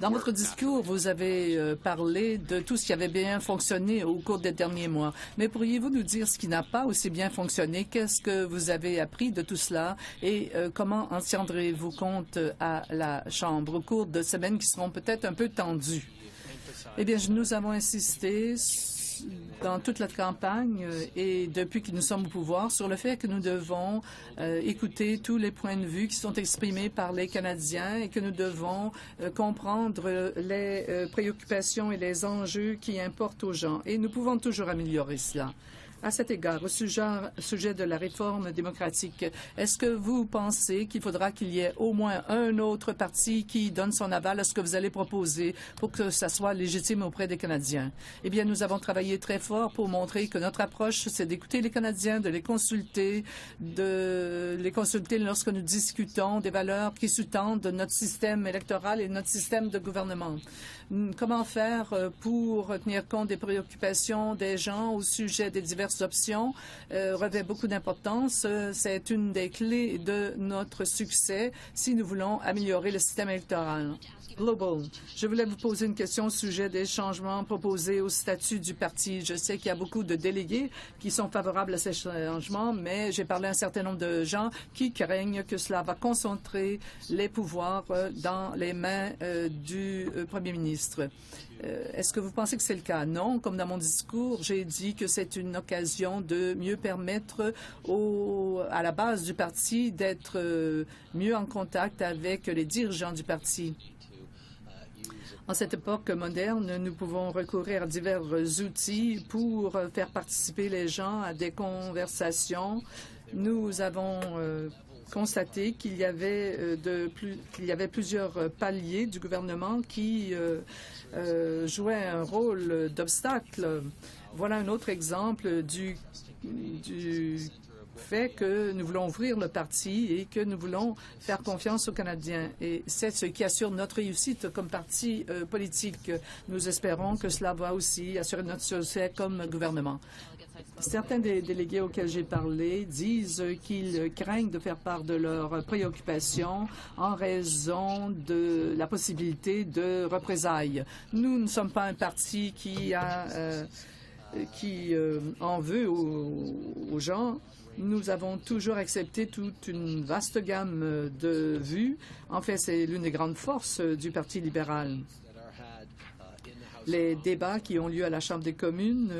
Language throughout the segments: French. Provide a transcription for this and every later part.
Dans votre discours, vous avez parlé de tout ce qui avait bien fonctionné au cours des derniers mois. Mais pourriez-vous nous dire ce qui n'a pas aussi bien fonctionné? Qu'est-ce que vous avez appris de tout cela et comment en tiendrez-vous compte à la Chambre au cours de semaines qui seront peut-être un peu tendues? Eh bien, nous avons insisté dans toute la campagne et depuis que nous sommes au pouvoir sur le fait que nous devons écouter tous les points de vue qui sont exprimés par les Canadiens et que nous devons comprendre les préoccupations et les enjeux qui importent aux gens. Et nous pouvons toujours améliorer cela. À cet égard, au sujet de la réforme démocratique, est-ce que vous pensez qu'il faudra qu'il y ait au moins un autre parti qui donne son aval à ce que vous allez proposer pour que ça soit légitime auprès des Canadiens? Eh bien, nous avons travaillé très fort pour montrer que notre approche, c'est d'écouter les Canadiens, de les consulter lorsque nous discutons des valeurs qui sous-tendent notre système électoral et notre système de gouvernement. Comment faire pour tenir compte des préoccupations des gens au sujet des diverses options revêt beaucoup d'importance. C'est une des clés de notre succès si nous voulons améliorer le système électoral. Global, je voulais vous poser une question au sujet des changements proposés au statut du parti. Je sais qu'il y a beaucoup de délégués qui sont favorables à ces changements, mais j'ai parlé à un certain nombre de gens qui craignent que cela va concentrer les pouvoirs dans les mains du Premier ministre. Est-ce que vous pensez que c'est le cas? Non. Comme dans mon discours, j'ai dit que c'est une occasion de mieux permettre à la base du parti d'être mieux en contact avec les dirigeants du parti. En cette époque moderne, nous pouvons recourir à divers outils pour faire participer les gens à des conversations. Nous avons constaté qu'il y avait plusieurs paliers du gouvernement qui jouaient un rôle d'obstacle. Voilà un autre exemple du fait que nous voulons ouvrir le parti et que nous voulons faire confiance aux Canadiens. Et c'est ce qui assure notre réussite comme parti politique. Nous espérons que cela va aussi assurer notre succès comme gouvernement. Certains des délégués auxquels j'ai parlé disent qu'ils craignent de faire part de leurs préoccupations en raison de la possibilité de représailles. Nous ne sommes pas un parti qui en veut aux gens. Nous avons toujours accepté toute une vaste gamme de vues. En fait, c'est l'une des grandes forces du Parti libéral. Les débats qui ont lieu à la Chambre des communes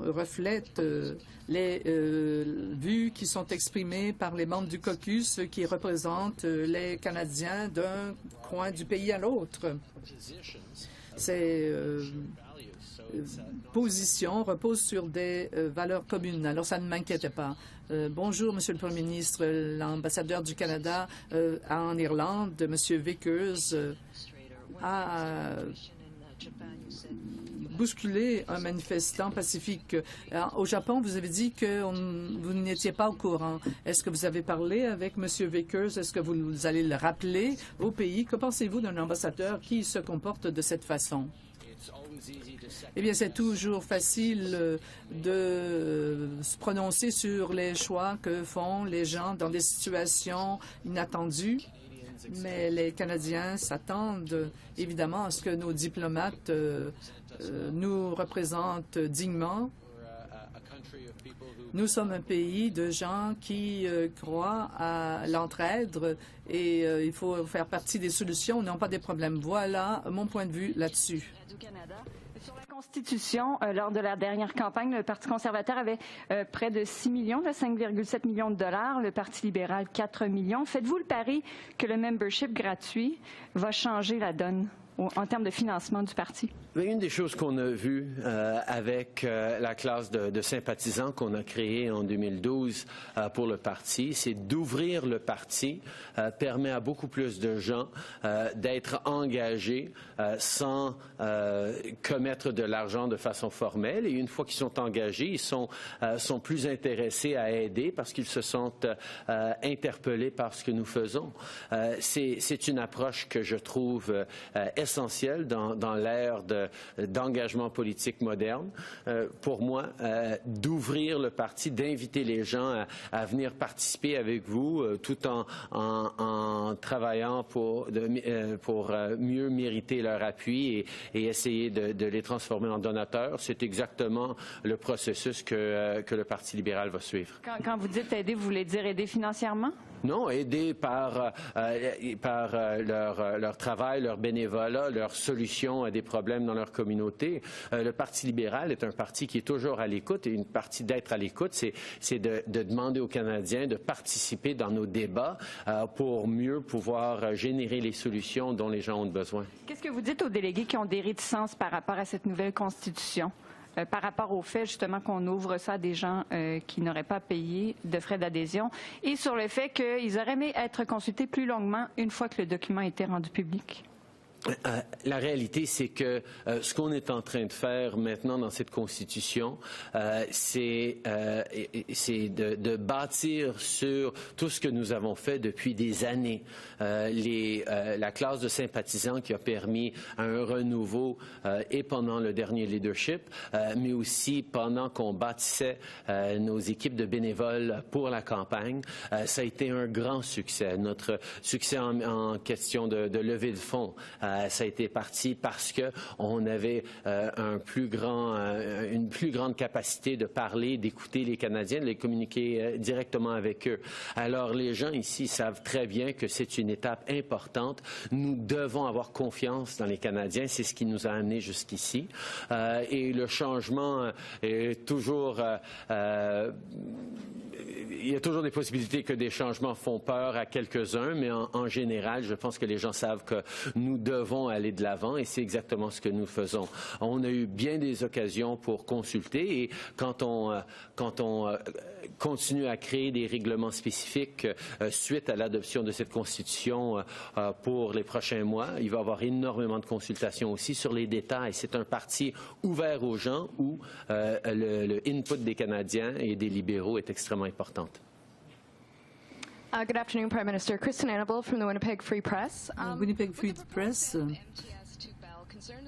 reflètent les vues qui sont exprimées par les membres du caucus qui représentent les Canadiens d'un coin du pays à l'autre. Ces positions reposent sur des valeurs communes. Alors, ça ne m'inquiète pas. Bonjour, Monsieur le Premier ministre. L'ambassadeur du Canada en Irlande, Monsieur Vickers, a bousculé un manifestant pacifique. Au Japon, vous avez dit que vous n'étiez pas au courant. Est-ce que vous avez parlé avec M. Vickers? Est-ce que vous allez le rappeler au pays? Que pensez-vous d'un ambassadeur qui se comporte de cette façon? Eh bien, c'est toujours facile de se prononcer sur les choix que font les gens dans des situations inattendues. Mais les Canadiens s'attendent évidemment à ce que nos diplomates nous représentent dignement. Nous sommes un pays de gens qui croient à l'entraide et il faut faire partie des solutions, non pas des problèmes. Voilà mon point de vue là-dessus. Sur la Constitution, lors de la dernière campagne, le Parti conservateur avait près de 6 millions, 5,7 millions de dollars, le Parti libéral 4 millions. Faites-vous le pari que le membership gratuit va changer la donne en termes de financement du parti? Une des choses qu'on a vues avec la classe de sympathisants qu'on a créée en 2012 pour le parti, c'est d'ouvrir le parti permet à beaucoup plus de gens d'être engagés sans commettre de l'argent de façon formelle. Et une fois qu'ils sont engagés, ils sont plus intéressés à aider parce qu'ils se sentent interpellés par ce que nous faisons. C'est une approche que je trouve essentiel dans l'ère d'engagement politique moderne. Pour moi, d'ouvrir le parti, d'inviter les gens à venir participer avec vous, tout en travaillant pour mieux mériter leur appui et essayer de les transformer en donateurs. C'est exactement le processus que le Parti libéral va suivre. Quand vous dites aider, vous voulez dire aider financièrement? Non, aider par leur travail, leur bénévolat, leur solution à des problèmes dans leur communauté. Le Parti libéral est un parti qui est toujours à l'écoute, et une partie d'être à l'écoute, c'est de demander aux Canadiens de participer dans nos débats pour mieux pouvoir générer les solutions dont les gens ont besoin. Qu'est-ce que vous dites aux délégués qui ont des réticences par rapport à cette nouvelle Constitution? Par rapport au fait, justement, qu'on ouvre ça à des gens qui n'auraient pas payé de frais d'adhésion, et sur le fait qu'ils auraient aimé être consultés plus longuement une fois que le document a été rendu public? La réalité, c'est que ce qu'on est en train de faire maintenant dans cette Constitution, c'est de bâtir sur tout ce que nous avons fait depuis des années. La classe de sympathisants qui a permis un renouveau et pendant le dernier leadership, mais aussi pendant qu'on bâtissait nos équipes de bénévoles pour la campagne. Ça a été un grand succès. Notre succès en question de levée de fonds, ça a été parti parce que on avait une plus grande capacité de parler, d'écouter les Canadiens, de les communiquer directement avec eux. Alors les gens ici savent très bien que c'est une étape importante. Nous devons avoir confiance dans les Canadiens. C'est ce qui nous a amenés jusqu'ici. Et le changement est toujours... il y a toujours des possibilités que des changements font peur à quelques-uns, mais en général, je pense que les gens savent que nous devons aller de l'avant, et c'est exactement ce que nous faisons. On a eu bien des occasions pour consulter, et quand on continue à créer des règlements spécifiques suite à l'adoption de cette Constitution pour les prochains mois, il va y avoir énormément de consultations aussi sur les détails. C'est un parti ouvert aux gens où le input des Canadiens et des libéraux est extrêmement important. Good afternoon, Prime Minister. Kristen Annabelle from the Winnipeg Free Press. Winnipeg Free Press,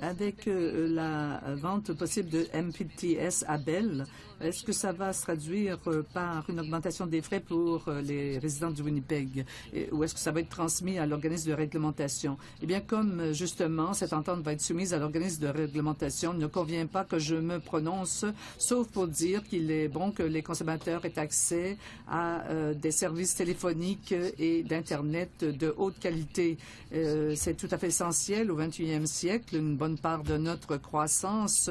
avec la vente possible de MPTS à Bell, est-ce que ça va se traduire par une augmentation des frais pour les résidents du Winnipeg, ou est-ce que ça va être transmis à l'organisme de réglementation? Eh bien, comme justement cette entente va être soumise à l'organisme de réglementation, il ne convient pas que je me prononce, sauf pour dire qu'il est bon que les consommateurs aient accès à des services téléphoniques et d'Internet de haute qualité. C'est tout à fait essentiel au 21e siècle. Une bonne part de notre croissance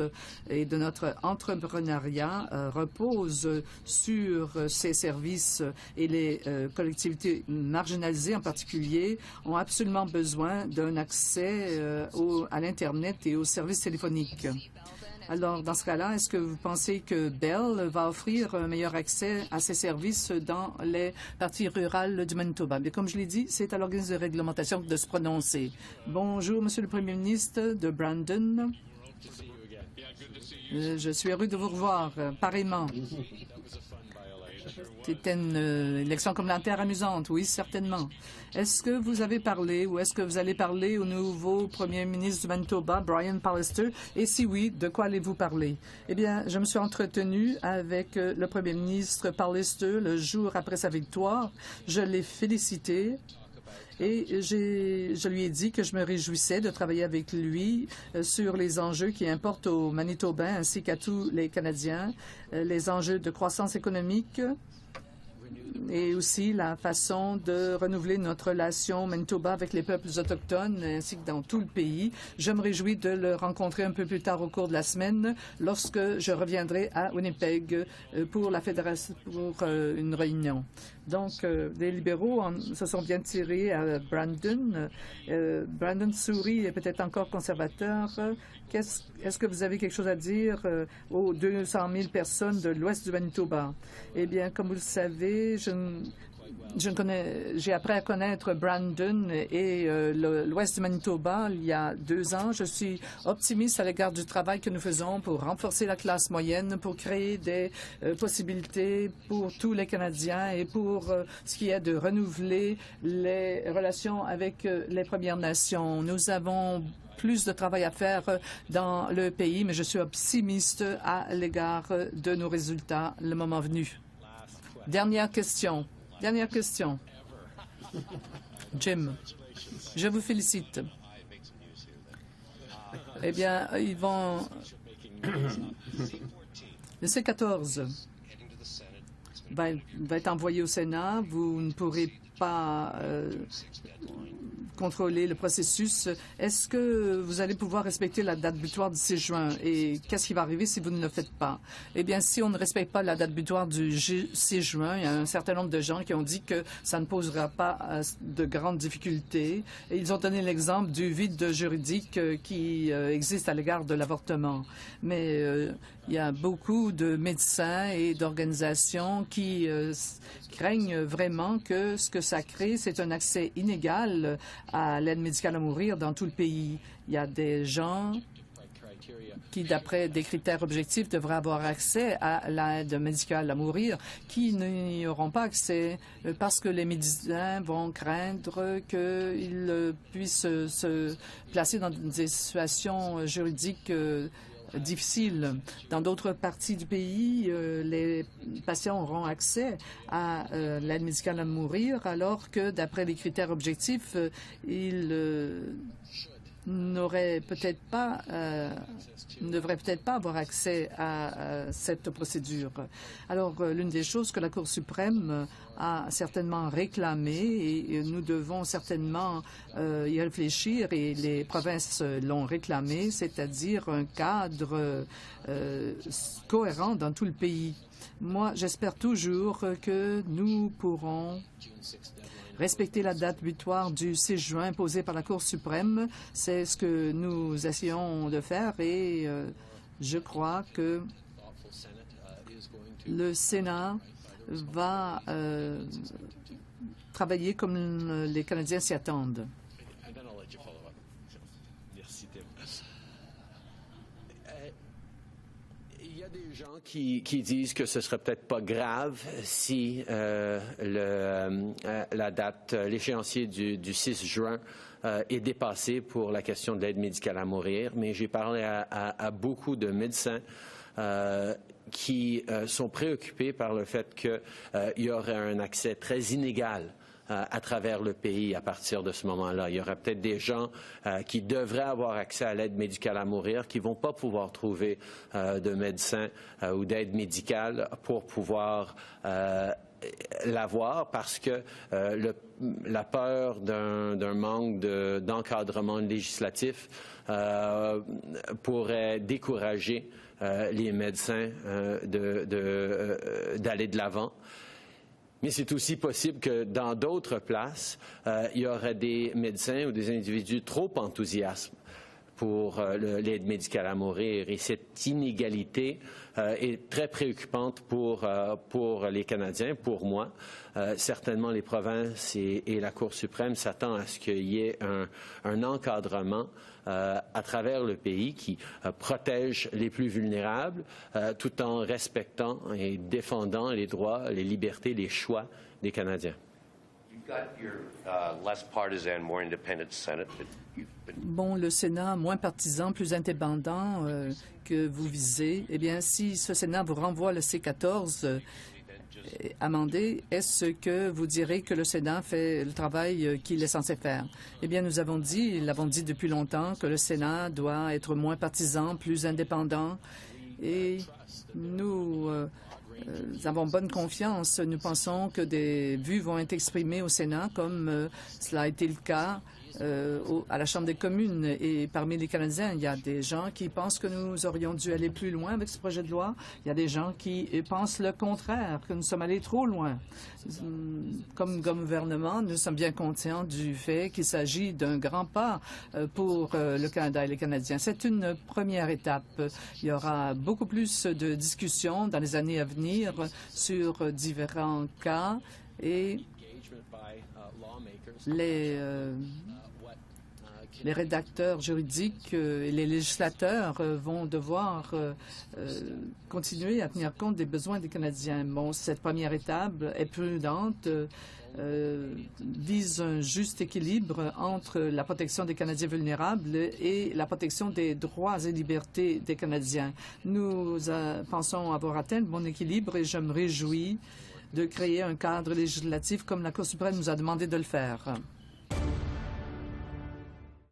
et de notre entrepreneuriat repose sur ces services, et les collectivités marginalisées en particulier ont absolument besoin d'un accès à l'Internet et aux services téléphoniques. Alors, dans ce cas-là, est-ce que vous pensez que Bell va offrir un meilleur accès à ces services dans les parties rurales du Manitoba? Mais comme je l'ai dit, c'est à l'organisme de réglementation de se prononcer. Bonjour, Monsieur le Premier ministre de Brandon. Je suis heureux de vous revoir, pareillement. C'était une élection communautaire amusante, oui, certainement. Est-ce que vous avez parlé ou est-ce que vous allez parler au nouveau premier ministre du Manitoba, Brian Pallister? Et si oui, de quoi allez-vous parler? Eh bien, je me suis entretenu avec le premier ministre Pallister le jour après sa victoire. Je l'ai félicité. Et je lui ai dit que je me réjouissais de travailler avec lui sur les enjeux qui importent aux Manitobains ainsi qu'à tous les Canadiens, les enjeux de croissance économique et aussi la façon de renouveler notre relation Manitoba avec les peuples autochtones ainsi que dans tout le pays. Je me réjouis de le rencontrer un peu plus tard au cours de la semaine lorsque je reviendrai à Winnipeg pour la fédération, pour une réunion. Donc, les libéraux se sont bien tirés à Brandon. Brandon Souris est peut-être encore conservateur. Est-ce que vous avez quelque chose à dire aux 200 000 personnes de l'ouest du Manitoba? Eh bien, comme vous le savez, J'ai appris à connaître Brandon et l'ouest du Manitoba il y a 2 ans. Je suis optimiste à l'égard du travail que nous faisons pour renforcer la classe moyenne, pour créer des possibilités pour tous les Canadiens et pour ce qui est de renouveler les relations avec les Premières Nations. Nous avons plus de travail à faire dans le pays, mais je suis optimiste à l'égard de nos résultats le moment venu. Dernière question. Dernière question. Jim, je vous félicite. Eh bien, ils vont... Le C-14 va être envoyé au Sénat. Vous ne pourrez pas contrôler le processus. Est-ce que vous allez pouvoir respecter la date butoir du 6 juin? Et qu'est-ce qui va arriver si vous ne le faites pas? Eh bien, si on ne respecte pas la date butoir du 6 juin, il y a un certain nombre de gens qui ont dit que ça ne posera pas de grandes difficultés. Et ils ont donné l'exemple du vide juridique qui existe à l'égard de l'avortement. Mais il y a beaucoup de médecins et d'organisations qui craignent vraiment que ce que ça crée, c'est un accès inégal à l'aide médicale à mourir dans tout le pays. Il y a des gens qui, d'après des critères objectifs, devraient avoir accès à l'aide médicale à mourir, qui n'y auront pas accès parce que les médecins vont craindre qu'ils puissent se placer dans des situations juridiques difficiles. Dans d'autres parties du pays, les patients auront accès à l'aide médicale à mourir, alors que, d'après les critères objectifs, ils ne devraient peut-être pas avoir accès à cette procédure. Alors, l'une des choses que la Cour suprême a certainement réclamé, et nous devons certainement y réfléchir, et les provinces l'ont réclamé, c'est-à-dire un cadre cohérent dans tout le pays. Moi, j'espère toujours que nous pourrons respecter la date butoir du 6 juin imposée par la Cour suprême. C'est ce que nous essayons de faire et je crois que le Sénat va travailler comme les Canadiens s'y attendent. Il y a des gens qui disent que ce serait peut-être pas grave si la date, l'échéancier du 6 juin est dépassé pour la question de l'aide médicale à mourir. Mais j'ai parlé à beaucoup de médecins qui sont préoccupés par le fait qu'il y aurait un accès très inégal à travers le pays à partir de ce moment-là. Il y aurait peut-être des gens qui devraient avoir accès à l'aide médicale à mourir, qui ne vont pas pouvoir trouver de médecin ou d'aide médicale pour pouvoir l'avoir parce que la peur d'un manque d'encadrement législatif pourrait décourager les médecins d'aller de l'avant. Mais c'est aussi possible que dans d'autres places, il y aurait des médecins ou des individus trop enthousiastes pour l'aide médicale à mourir. Et cette inégalité est très préoccupante pour les Canadiens, pour moi. Certainement, les provinces et la Cour suprême s'attendent à ce qu'il y ait un encadrement à travers le pays qui protège les plus vulnérables tout en respectant et défendant les droits, les libertés, les choix des Canadiens. Bon, le Sénat moins partisan, plus indépendant que vous visez, eh bien, si ce Sénat vous renvoie le C-14 amendé, est-ce que vous direz que le Sénat fait le travail qu'il est censé faire? Eh bien, nous l'avons dit depuis longtemps, que le Sénat doit être moins partisan, plus indépendant, et nous avons bonne confiance. Nous pensons que des vues vont être exprimées au Sénat, comme cela a été le cas à la Chambre des communes. Et parmi les Canadiens, il y a des gens qui pensent que nous aurions dû aller plus loin avec ce projet de loi. Il y a des gens qui pensent le contraire, que nous sommes allés trop loin. Comme gouvernement, nous sommes bien conscients du fait qu'il s'agit d'un grand pas pour le Canada et les Canadiens. C'est une première étape. Il y aura beaucoup plus de discussions dans les années à venir sur différents cas et les rédacteurs juridiques et les législateurs vont devoir continuer à tenir compte des besoins des Canadiens. Bon, cette première étape est prudente, vise un juste équilibre entre la protection des Canadiens vulnérables et la protection des droits et libertés des Canadiens. Nous pensons avoir atteint le bon équilibre et je me réjouis de créer un cadre législatif comme la Cour suprême nous a demandé de le faire.